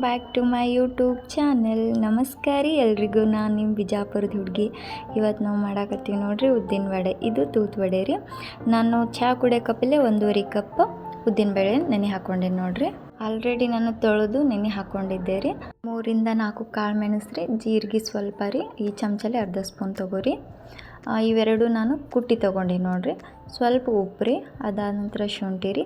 Back to my YouTube channel. ನಮಸ್ಕಾರ ರೀ ಎಲ್ರಿಗೂ. ನಾನು ನಿಮ್ಮ ಬಿಜಾಪುರದ ಹುಡುಗಿ. ಇವತ್ತು ನಾವು ಮಾಡಾಕತ್ತೀವಿ ನೋಡ್ರಿ ಉದ್ದಿನ ವಡೆ. ಇದು ತೂತ್ ವಡೆ ರೀ. ನಾನು ಚಹಾ ಕುಡಿಯೋ ಕಪ್ಪಲ್ಲೇ 1.5 ಕಪ್ ಉದ್ದಿನ ಬೇಳೆ ನೆನೆ ಹಾಕ್ಕೊಂಡೆ ನೋಡ್ರಿ. ಆಲ್ರೆಡಿ ನಾನು ತೊಳೆದು ನೆನೆ ಹಾಕ್ಕೊಂಡಿದ್ದೆ ರೀ. 3 ರಿಂದ 4 ಕಾಳು ಮೆಣಸು ರೀ, ಜೀರಿಗೆ ಸ್ವಲ್ಪ ರೀ, ಈ ಚಮಚಲ್ಲಿ ಅರ್ಧ ಸ್ಪೂನ್ ತೊಗೋರಿ. ಇವೆರಡು ನಾನು ಕುಟ್ಟಿ ತೊಗೊಂಡು ನೋಡ್ರಿ. ಸ್ವಲ್ಪ ಉಪ್ಪು ರೀ, ಅದಾದ ನಂತರ ಶುಂಠಿ ರೀ,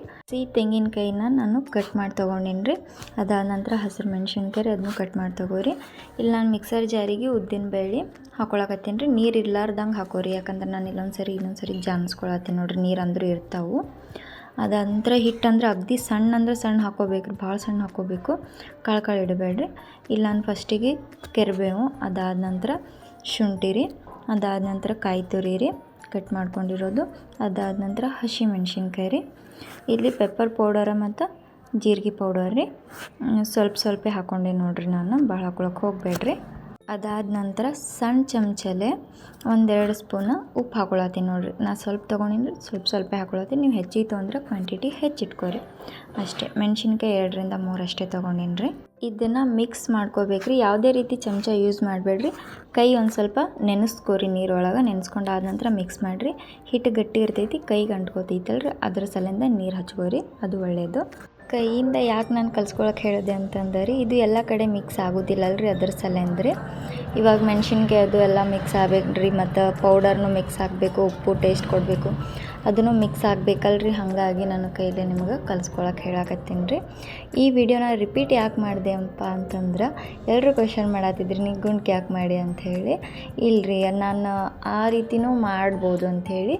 ತೆಂಗಿನಕಾಯಿನ ನಾನು ಕಟ್ ಮಾಡಿ ತೊಗೊಂಡಿನಿ ರೀ. ಅದಾದ ನಂತರ ಹಸಿರು ಮೆಣಸಿನ್ಕಾಯಿ ಅದನ್ನು ಕಟ್ ಮಾಡಿ ತೊಗೋರಿ. ಇಲ್ಲಿ ನಾನು ಮಿಕ್ಸರ್ ಜಾರಿಗೆ ಉದ್ದಿನ ಬೇಳೆ ಹಾಕೊಳಕತ್ತೀನಿ ರೀ. ನೀರು ಇರ್ಲಾರ್ದಂಗೆ ಹಾಕೋರಿ, ಯಾಕಂದ್ರೆ ನಾನು ಇನ್ನೊಂದು ಸರಿ ಜಾನ್ಸ್ಕೊಳತ್ತೀನಿ ನೋಡ್ರಿ, ನೀರು ಅಂದರೂ ಇರ್ತಾವೆ. ಅದಾದ ನಂತರ ಹಿಟ್ಟು ಅಂದ್ರೆ ಅಗದಿ ಸಣ್ಣ ಅಂದ್ರೆ ಸಣ್ಣ ಹಾಕೋಬೇಕು ರೀ, ಭಾಳ ಸಣ್ಣ ಹಾಕೋಬೇಕು, ಕಾಳು ಇಡಬೇಡ್ರಿ. ಇಲ್ಲಿ ನಾನು ಫಸ್ಟಿಗೆ ಕೆರಿಬೇವು, ಅದಾದ ನಂತರ ಶುಂಠಿ ರೀ, ಅದಾದ ನಂತರ ಕಾಯಿ ತುರಿ ರೀ ಕಟ್ ಮಾಡ್ಕೊಂಡಿರೋದು, ಅದಾದ ನಂತರ ಹಸಿ ಮೆಣಸಿನ್ಕಾಯಿ ರೀ. ಇಲ್ಲಿ ಪೆಪ್ಪರ್ ಪೌಡರ ಮತ್ತು ಜೀರಿಗೆ ಪೌಡರ್ ರೀ ಸ್ವಲ್ಪ ಹಾಕ್ಕೊಂಡೆ ನೋಡ್ರಿ, ನಾನು ಭಾಳ ಹಾಕೊಳಕ್ಕೆ ಹೋಗಬೇಡ್ರಿ. ಅದಾದ ನಂತರ ಸಣ್ಣ ಚಮಚಲೆ 1-2 ಸ್ಪೂನ್ ಉಪ್ಪು ಹಾಕೊಳತ್ತೀನಿ ನೋಡ್ರಿ. ನಾನು ಸ್ವಲ್ಪ ತೊಗೊಂಡಿನಿ, ಸ್ವಲ್ಪ ಹಾಕೊಳತ್ತೀನಿ. ನೀವು ಹೆಚ್ಚಿಗೆ ತೊಗೊಂಡ್ರೆ ಕ್ವಾಂಟಿಟಿ ಹೆಚ್ಚಿಟ್ಕೊರಿ ಅಷ್ಟೇ. ಮೆಣಸಿನ್ಕಾಯಿ 2 ರಿಂದ 3 ಅಷ್ಟೇ ತೊಗೊಂಡಿನಿ ರೀ. ಇದನ್ನು ಮಿಕ್ಸ್ ಮಾಡ್ಕೋಬೇಕ್ರಿ. ಯಾವುದೇ ರೀತಿ ಚಮಚ ಯೂಸ್ ಮಾಡಬೇಡ್ರಿ. ಕೈ ಒಂದು ಸ್ವಲ್ಪ ನೆನೆಸ್ಕೋರಿ, ನೀರೊಳಗೆ ನೆನೆಸ್ಕೊಂಡಾದ ನಂತರ ಮಿಕ್ಸ್ ಮಾಡಿರಿ. ಹಿಟ್ಟು ಗಟ್ಟಿ ಇರ್ತೈತಿ, ಕೈಗೆ ಅಂಟ್ಕೋತೈತಲ್ರಿ, ಅದ್ರ ಸಲಿಂದ ನೀರು ಹಚ್ಕೋರಿ, ಅದು ಒಳ್ಳೆಯದು. ಕೈಯಿಂದ ಯಾಕೆ ನಾನು ಕಲ್ಸ್ಕೊಳಕ್ಕೆ ಹೇಳಿದೆ ಅಂತಂದ್ರೆ ಇದು ಎಲ್ಲ ಕಡೆ ಮಿಕ್ಸ್ ಆಗೋದಿಲ್ಲಲ್ರಿ, ಅದ್ರ ಸಲಿಂದ್ರಿ. ಇವಾಗ ಮೆಣಸಿನ್ಕಾಯಿ ಅದು ಎಲ್ಲ ಮಿಕ್ಸ್ ಆಗ್ಬೇಕ್ರಿ, ಮತ್ತು ಪೌಡರ್ನು ಮಿಕ್ಸ್ ಆಗಬೇಕು, ಉಪ್ಪು ಟೇಸ್ಟ್ ಕೊಡಬೇಕು, ಅದನ್ನು ಮಿಕ್ಸ್ ಆಗಬೇಕಲ್ರಿ. ಹಾಗಾಗಿ ನಾನು ಕೈಲೇ ನಿಮ್ಗೆ ಕಲ್ಸ್ಕೊಳಕ್ಕೆ ಹೇಳಕತ್ತೀನಿ ರೀ. ಈ ವಿಡಿಯೋನ ರಿಪೀಟ್ ಯಾಕೆ ಮಾಡಿದೆ ಅಂತಂದ್ರೆ ಎಲ್ಲರೂ ಕ್ವೆಶನ್ ಮಾಡತ್ತಿದ್ರಿ, ನೀವು ಗುಂಡ್ಗೆ ಯಾಕೆ ಮಾಡಿ ಅಂಥೇಳಿ. ಇಲ್ಲರಿ, ನಾನು ಆ ರೀತಿನೂ ಮಾಡ್ಬೋದು ಅಂಥೇಳಿ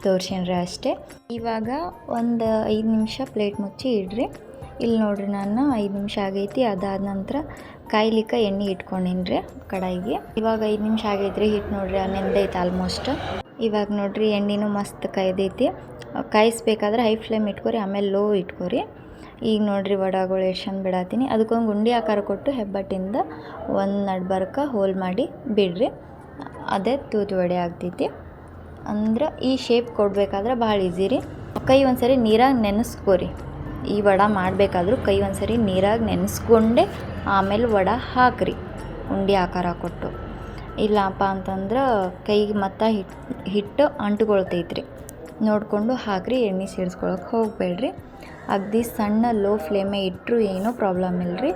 ತೋರ್ಸೇನ್ರಿ ಅಷ್ಟೇ. ಇವಾಗ ಒಂದು 5 ನಿಮಿಷ ಪ್ಲೇಟ್ ಮುಚ್ಚಿ ಇಡ್ರಿ. ಇಲ್ಲಿ ನೋಡ್ರಿ, ನಾನು 5 ನಿಮಿಷ ಆಗೈತಿ. ಅದಾದ ನಂತರ ಕಾಯ್ಲಿಕ್ಕೆ ಎಣ್ಣೆ ಇಟ್ಕೊಂಡೀನಿ ರೀ ಕಡಾಯಿಗೆ. ಇವಾಗ 5 ನಿಮಿಷ ಆಗೈತ್ರಿ. ಹಿಟ್ಟು ನೋಡ್ರಿ ನೆಂದೈತೆ ಆಲ್ಮೋಸ್ಟ್. ಇವಾಗ ನೋಡ್ರಿ ಎಣ್ಣೆನೂ ಮಸ್ತ್ ಕಾಯ್ದೈತಿ. ಕಾಯಿಸ್ಬೇಕಾದ್ರೆ ಹೈ ಫ್ಲೇಮ್ ಇಟ್ಕೊರಿ, ಆಮೇಲೆ ಲೋ ಇಟ್ಕೊರಿ. ಈಗ ನೋಡ್ರಿ ವಡಗಳು ಎಷ್ಟು ಚಂದ ಬಿಡತ್ತೀನಿ. ಅದಕ್ಕೊಂದು ಗುಂಡಿ ಆಕಾರ ಕೊಟ್ಟು ಹೆಬ್ಬಟ್ಟಿಂದ ಒಂದು ನಡ್ಬರ್ಕ ಹೋಲ್ ಮಾಡಿ ಬಿಡ್ರಿ. ಅದೇ ತೂತು ವಡೆ ಆಗ್ತೈತಿ. ಅಂದ್ರೆ ಈ ಶೇಪ್ ಕೊಡಬೇಕಾದ್ರೆ ಭಾಳ ಈಸಿ ರೀ. ಕೈ ಒಂದ್ಸರಿ ನೀರಾಗಿ ನೆನೆಸ್ಕೋರಿ. ಈ ವಡೆ ಮಾಡಬೇಕಾದ್ರೂ ಕೈ ಒಂದ್ಸರಿ ನೀರಾಗಿ ನೆನೆಸ್ಕೊಂಡೆ ಆಮೇಲೆ ವಡೆ ಹಾಕ್ರಿ, ಉಂಡೆ ಆಕಾರ ಕೊಟ್ಟು. ಇಲ್ಲಪ್ಪ ಅಂತಂದ್ರೆ ಕೈಗೆ ಮತ್ತು ಹಿಟ್ಟು ಅಂಟ್ಕೊಳ್ತೈತ್ರಿ, ನೋಡಿಕೊಂಡು ಹಾಕ್ರಿ. ಎಣ್ಣೆ ಸೇರಿಸ್ಕೊಳಕ್ಕೆ ಹೋಗಬೇಡ್ರಿ. ಅಗದಿ ಸಣ್ಣ ಲೋ ಫ್ಲೇಮೇ ಇಟ್ಟರು ಏನೂ ಪ್ರಾಬ್ಲಮ್ ಇಲ್ಲರಿ.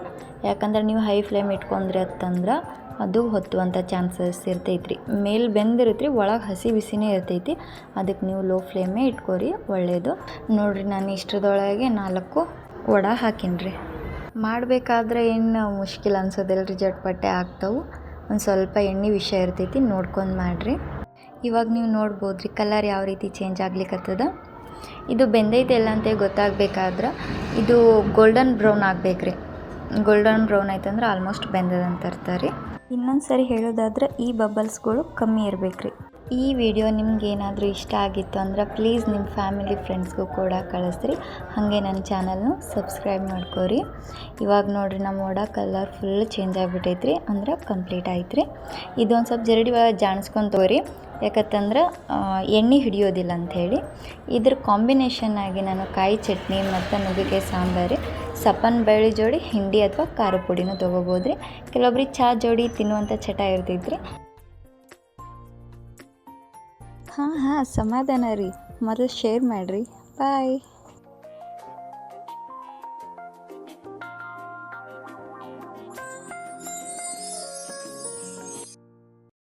ಯಾಕಂದ್ರೆ ನೀವು ಹೈ ಫ್ಲೇಮ್ ಇಟ್ಕೊಂಡ್ರಿ ಅಂತಂದ್ರೆ ಅದು ಹೊತ್ತುವಂಥ ಚಾನ್ಸಸ್ ಇರ್ತೈತ್ರಿ. ಮೇಲೆ ಬೆಂದಿರುತ್ತೆ ರೀ, ಒಳಗೆ ಹಸಿ ಬಿಸಿನೇ ಇರ್ತೈತಿ. ಅದಕ್ಕೆ ನೀವು ಲೋ ಫ್ಲೇಮೇ ಇಟ್ಕೊರಿ, ಒಳ್ಳೆಯದು. ನೋಡಿರಿ, ನಾನು ಇಷ್ಟರದೊಳಗೆ 4 ವಡೆ ಹಾಕೀನಿ ರೀ. ಮಾಡಬೇಕಾದ್ರೆ ಏನು ಮುಷ್ಕಿಲ್ ಅನ್ಸೋದಿಲ್ಲ ರೀ, ಜಟ್ಪಟ್ಟೆ ಆಗ್ತಾವೆ. ಒಂದು ಸ್ವಲ್ಪ ಎಣ್ಣೆ ವಿಷಯ ಇರ್ತೈತಿ, ನೋಡ್ಕೊಂಡು ಮಾಡಿರಿ. ಇವಾಗ ನೀವು ನೋಡ್ಬೋದು ರೀ ಕಲರ್ ಯಾವ ರೀತಿ ಚೇಂಜ್ ಆಗ್ಲಿಕ್ಕತ್ತದ. ಇದು ಬೆಂದೈತೆ ಇಲ್ಲ ಅಂತ ಗೊತ್ತಾಗಬೇಕಾದ್ರೆ ಇದು ಗೋಲ್ಡನ್ ಬ್ರೌನ್ ಆಗ್ಬೇಕ್ರಿ. ಗೋಲ್ಡನ್ ಬ್ರೌನ್ ಆಯ್ತಂದ್ರೆ ಆಲ್ಮೋಸ್ಟ್ ಬೆಂದದಂತ ಅರ್ಥ ರೀ. ಇನ್ನೊಂದು ಸರಿ ಹೇಳೋದಾದ್ರೆ ಈ ಬಬಲ್ಸ್ಗಳು ಕಮ್ಮಿ ಇರಬೇಕ್ರಿ. ಈ ವಿಡಿಯೋ ನಿಮ್ಗೆ ಏನಾದರೂ ಇಷ್ಟ ಆಗಿತ್ತು ಅಂದ್ರೆ ಪ್ಲೀಸ್ ನಿಮ್ಮ ಫ್ಯಾಮಿಲಿ ಫ್ರೆಂಡ್ಸ್ಗೂ ಕೂಡ ಕಳಿಸ್ರಿ. ಹಾಗೆ ನನ್ನ ಚಾನಲ್ನು ಸಬ್ಸ್ಕ್ರೈಬ್ ಮಾಡ್ಕೋರಿ. ಇವಾಗ ನೋಡಿರಿ, ನಮ್ಮ ವಡೆ ಕಲರ್ ಫುಲ್ ಚೇಂಜ್ ಆಗಿಬಿಟ್ಟೈತ್ರಿ, ಅಂದ್ರೆ ಕಂಪ್ಲೀಟ್ ಆಯ್ತು ರೀ. ಇದೊಂದು ಸ್ವಲ್ಪ ಜರಡಿ ಜಾಣಿಸ್ಕೊಂತೋರಿ, ಯಾಕಂತಂದ್ರೆ ಎಣ್ಣೆ ಹಿಡಿಯೋದಿಲ್ಲ ಅಂಥೇಳಿ. ಇದ್ರ ಕಾಂಬಿನೇಷನ್ ಆಗಿ ನಾನು ಕಾಯಿ ಚಟ್ನಿ ಮತ್ತು ನುಗ್ಗೆಕಾಯಿ ಸಾಂಬಾರು, ಸಪ್ಪನ ಬೇಳೆ ಜೋಡಿ ಹಿಂಡಿ ಅಥವಾ ಖಾರ ಪುಡಿನೂ ತೊಗೋಬೋದು ರೀ. ಕೆಲವೊಬ್ರಿಗೆ ಚಹಾ ಜೋಡಿ ತಿನ್ನುವಂಥ ಚಟ ಇರ್ತೈತ್ರಿ. ಹಾಂ ಸಮಾಧಾನ ರೀ, ಮೊದಲು ಶೇರ್ ಮಾಡಿರಿ. ಬಾಯ್.